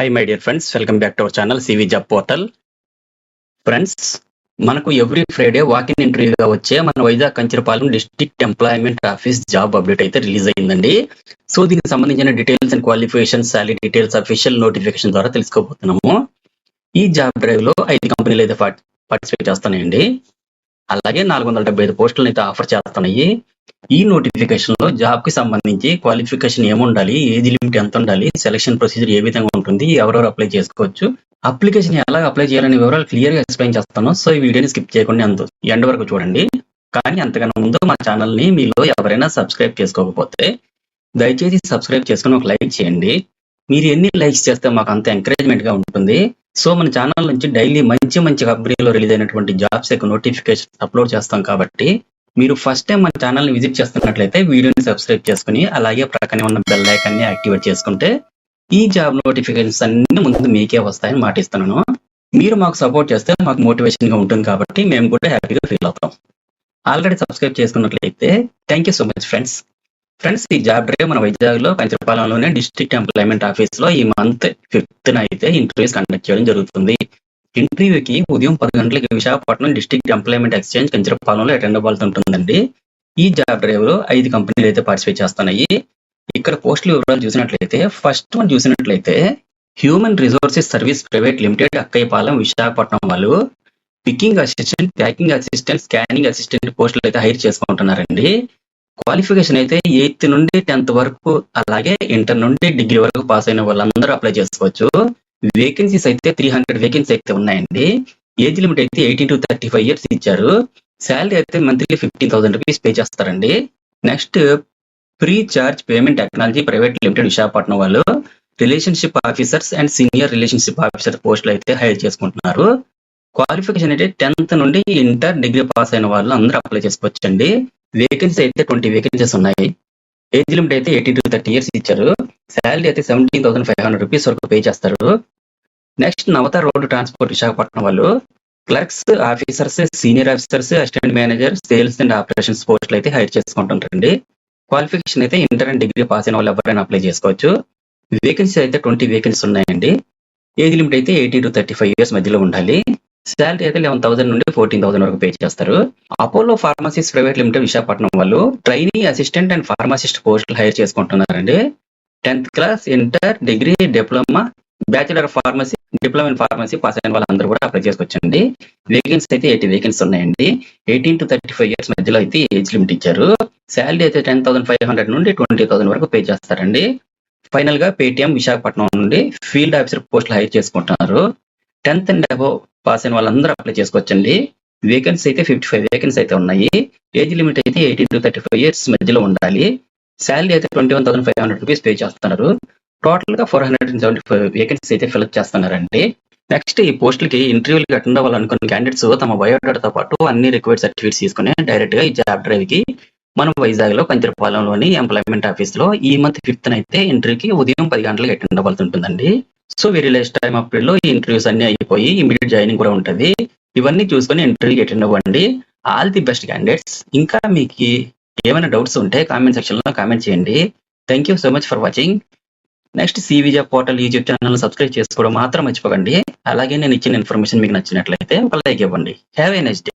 Hi my dear friends, welcome back to our channel CV job portal. Friends, మనకు every Friday walk in ఇంటర్వ్యూగా వచ్చే మన Vizag Kancharapalem district employment office job update అయితే release అయ్యిందండి. So దీనికి సంబంధించిన details and qualification, salary details official notification ద్వారా తెలుసుకోబోతున్నాము. ఈ జాబ్ డ్రైవ్ లో 5 కంపెనీలు అయితే పార్టిసిపేట్ చేస్తున్నాయండి. అలాగే 475 పోస్టులను అయితే ఆఫర్ చేస్తున్నాయి. ఈ నోటిఫికేషన్ లో జాబ్ కి సంబంధించి క్వాలిఫికేషన్ ఏముండాలి, ఏజ్ లిమిట్ ఎంత ఉండాలి, సెలక్షన్ ప్రొసీజర్ ఏ విధంగా ఉంటుంది, ఎవరెవరు అప్లై చేసుకోవచ్చు, అప్లికేషన్ ఎలా అప్లై చేయాలనే వివరాలు క్లియర్ గా ఎక్స్ప్లెయిన్ చేస్తాను. సో ఈ వీడియోని స్కిప్ చేయకుండా ఎండ్ వరకు చూడండి. కానీ అంతకన్నా ముందు మా ఛానల్ ని మీలో ఎవరైనా సబ్స్క్రైబ్ చేసుకోకపోతే దయచేసి సబ్స్క్రైబ్ చేసుకుని ఒక లైక్ చేయండి. మీరు ఎన్ని లైక్స్ చేస్తే మాకు అంత ఎంకరేజ్మెంట్ గా ఉంటుంది. సో మన ఛానల్ నుంచి డైలీ మంచి కంపెనీలో రిలీజ్ అయినటువంటి జాబ్స్ యొక్క నోటిఫికేషన్ అప్లోడ్ చేస్తాం కాబట్టి మీరు ఫస్ట్ టైం మన ఛానల్ ని విజిట్ చేస్తున్నట్లయితే వీడియోని సబ్స్క్రైబ్ చేసుకుని అలాగే ప్రక్కనే ఉన్న బెల్ ఐకాన్ ని యాక్టివేట్ చేసుకుంటే ఈ జాబ్ నోటిఫికేషన్స్ అన్ని ముందు మీకే వస్తాయని మాటిస్తున్నాను. మీరు మాకు సపోర్ట్ చేస్తే మాకు మోటివేషన్ గా ఉంటుంది కాబట్టి మేము కూడా హ్యాపీగా ఫీల్ అవుతాం. ఆల్రెడీ సబ్స్క్రైబ్ చేసుకున్నట్లయితే thank you so much friends. ఈ జాబ్ డ్రైవ్ మన వైజాగ్ లో కంచరపాలెంలోనే డిస్ట్రిక్ట్ ఎంప్లాయ్మెంట్ ఆఫీస్ లో ఈ మంత్ 5th అయితే ఇంటర్వ్యూస్ కండక్ట్ చేయడం జరుగుతుంది. ఇంటర్వ్యూకి ఉదయం 10 గంటలకి విశాఖపట్నం డిస్ట్రిక్ట్ ఎంప్లాయ్మెంట్ ఎక్స్చేంజ్ కంచరపాలెంలో అటెండ్ అవ్వాల్సి ఉంటుందండి. ఈ జాబ్ డ్రైవ్ లో 5 కంపెనీలు అయితే పార్టిసిపేట్ చేస్తున్నాయి. ఇక్కడ పోస్టుల వివరాలు చూసినట్లయితే ఫస్ట్ వన్ చూసినట్లయితే human resources service private limited, Akkayyapalem, Visakhapatnam వాళ్ళు picking assistant, packing assistant, scanning assistant పోస్టులు అయితే హైర్ చేసుకుంటున్నారండి. క్వాలిఫికేషన్ అయితే 8th నుండి 10th వరకు, అలాగే ఇంటర్ నుండి డిగ్రీ వరకు పాస్ అయిన వాళ్ళందరూ అప్లై చేసుకోవచ్చు. వేకెన్సీస్ అయితే 300 వేకెన్సీ అయితే ఉన్నాయండి. ఏజ్ లిమిట్ అయితే 18 to 35 years ఇచ్చారు. శాలరీ అయితే మంత్లీ 15,000 రూపీస్ పే చేస్తారండి. Next, pre charge payment technology private limited, Visakhapatnam వాళ్ళు relationship officers and senior relationship officer పోస్టులు అయితే హైర్ చేసుకుంటున్నారు. క్వాలిఫికేషన్ అయితే 10th నుండి ఇంటర్ డిగ్రీ పాస్ అయిన వాళ్ళు అందరూ అప్లై చేసుకోవచ్చండి. వేకెన్సీ అయితే 20 వేకెన్సీస్ ఉన్నాయి. ఏజ్ లిమిట్ అయితే 18 to 30 years ఇచ్చారు. శాలరీ అయితే 17,500 రూపీస్ వరకు పే చేస్తారు. నెక్స్ట్, నవత రోడ్ ట్రాన్స్పోర్ట్ విశాఖపట్నం వాళ్ళు clerks, officers, senior officers, assistant manager, sales and operations పోస్టులు అయితే హైర్ చేసుకుంటుంటారండి. క్వాలిఫికేషన్ అయితే ఇంటర్ అండ్ డిగ్రీ పాస్ అయిన వాళ్ళు ఎవరైనా అప్లై చేసుకోవచ్చు. వేకెన్సీ అయితే 20 వేకెన్సీస్ ఉన్నాయండి. ఏజ్ లిమిట్ అయితే 18 to 35 years మధ్యలో ఉండాలి. శాలరీ అయితే 11,000 నుండి 14,000 వరకు పే చేస్తారు. Apollo pharmacies private limited, Visakhapatnam వాళ్ళు ట్రైనీ అసిస్టెంట్ అండ్ ఫార్మసిస్ట్ పోస్టులు హైర్ చేసుకుంటున్నారండి. 10th class, inter, degree, diploma, bachelor of pharmacy, diploma in pharmacy pass అయిన వాళ్ళందరూ కూడా అప్లై చేసుకోవచ్చండి. వేకెన్సీ అయితే 80 వేకెన్సీ ఉన్నాయండి. 18 to 35 years మధ్యలో అయితే ఏజ్ లిమిట్ ఇచ్చారు. శాలరీ అయితే 10,500 నుండి 20,000 వరకు పే చేస్తారండి. ఫైనల్ గా పేటిఎం విశాఖపట్నం నుండి ఫీల్డ్ ఆఫీసర్ పోస్టులు హైర్ చేసుకుంటున్నారు. 10th అండ్ అబోవ్ పాస్ అయిన వాళ్ళందరూ అప్లై చేసుకోవచ్చండి. వేకెన్సీ అయితే 55 వేకెన్సీ అయితే ఉన్నాయి. ఏజ్ లిమిట్ అయితే 18 to 35 years మధ్యలో ఉండాలి. శాలరీ అయితే 21,500 రూపీస్ పే చేస్తున్నారు. టోటల్ గా 475 వేకెన్సీ అయితే ఫిల్అప్ చేస్తున్నారండి. నెక్స్ట్, ఈ పోస్టులకి ఇంటర్వ్యూలకి అటెండ్ అవ్వాలనుకున్న క్యాండిడేట్స్ తమ బయోడాటాతో పాటు అన్ని రిక్వైర్డ్ సర్టిఫికేట్స్ తీసుకుని డైరెక్ట్ గా ఈ జాబ్ డ్రైవ్ కి మనం వైజాగ్ లో కంచరపాలెంలోని ఎంప్లాయ్మెంట్ ఆఫీస్ లో ఈ మంత్ 5th అయితే ఇంటర్వ్యూకి ఉదయం 10 గంటలకు అటెండ్ అవ్వాల్సి ఉంటుందండి. So very less time update లో ఈ ఇంటర్వ్యూస్ అన్ని అయిపోయి ఇమీడియట్ జాయినింగ్ కూడా ఉంటుంది. ఇవన్నీ చూసుకుని ఇంటర్వ్యూకి అటెండ్ అవ్వండి. All the best candidates. ఇంకా మీకు ఏమైనా డౌట్స్ ఉంటే కామెంట్ సెక్షన్ లో కామెంట్ చేయండి. Thank you so much for watching. Next, CV job portal YouTube channel subscribe చేసుకోవడం మాత్రం మర్చిపోకండి. అలాగే నేను ఇచ్చిన ఇన్ఫర్మేషన్ మీకు నచ్చినట్లయితే ఒక లైక్ ఇవ్వండి. Have a nice day.